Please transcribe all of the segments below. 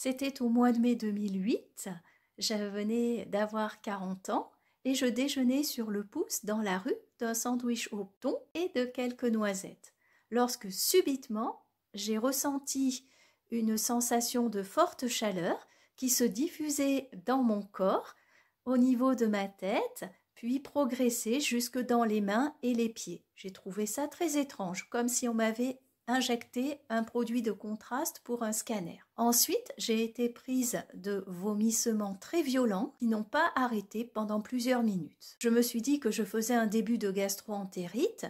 C'était au mois de mai 2008, je venais d'avoir 40 ans et je déjeunais sur le pouce dans la rue d'un sandwich au thon et de quelques noisettes. Lorsque subitement, j'ai ressenti une sensation de forte chaleur qui se diffusait dans mon corps, au niveau de ma tête, puis progressait jusque dans les mains et les pieds. J'ai trouvé ça très étrange, comme si on m'avait injecté un produit de contraste pour un scanner. Ensuite, j'ai été prise de vomissements très violents qui n'ont pas arrêté pendant plusieurs minutes. Je me suis dit que je faisais un début de gastro-entérite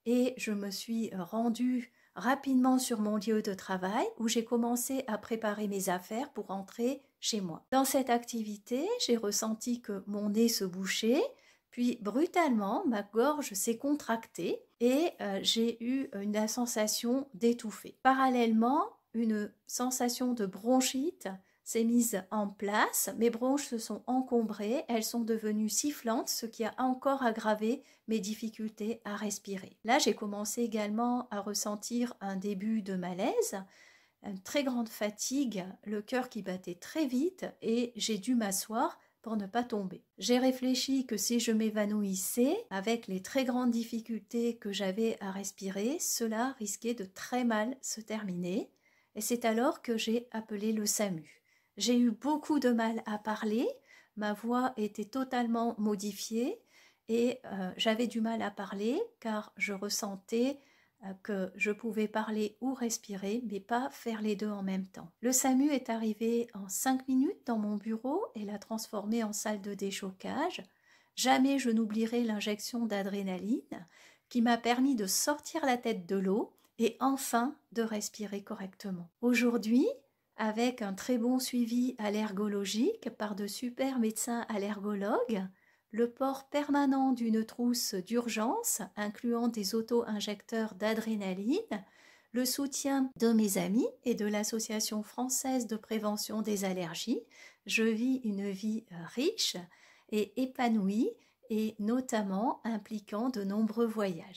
et je me suis rendue rapidement sur mon lieu de travail où j'ai commencé à préparer mes affaires pour rentrer chez moi. Dans cette activité, j'ai ressenti que mon nez se bouchait, puis brutalement, ma gorge s'est contractée et j'ai eu une sensation d'étouffer. Parallèlement, une sensation de bronchite s'est mise en place, mes bronches se sont encombrées, elles sont devenues sifflantes, ce qui a encore aggravé mes difficultés à respirer. Là, j'ai commencé également à ressentir un début de malaise, une très grande fatigue, le cœur qui battait très vite et j'ai dû m'asseoir pour ne pas tomber. J'ai réfléchi que si je m'évanouissais, avec les très grandes difficultés que j'avais à respirer, cela risquait de très mal se terminer et c'est alors que j'ai appelé le SAMU. J'ai eu beaucoup de mal à parler, ma voix était totalement modifiée et j'avais du mal à parler car je ressentais que je pouvais parler ou respirer, mais pas faire les deux en même temps. Le SAMU est arrivé en 5 minutes dans mon bureau et l'a transformé en salle de déchocage. Jamais je n'oublierai l'injection d'adrénaline qui m'a permis de sortir la tête de l'eau et enfin de respirer correctement. Aujourd'hui, avec un très bon suivi allergologique par de super médecins allergologues, le port permanent d'une trousse d'urgence, incluant des auto-injecteurs d'adrénaline, le soutien de mes amis et de l'Association française de prévention des allergies, je vis une vie riche et épanouie et notamment impliquant de nombreux voyages.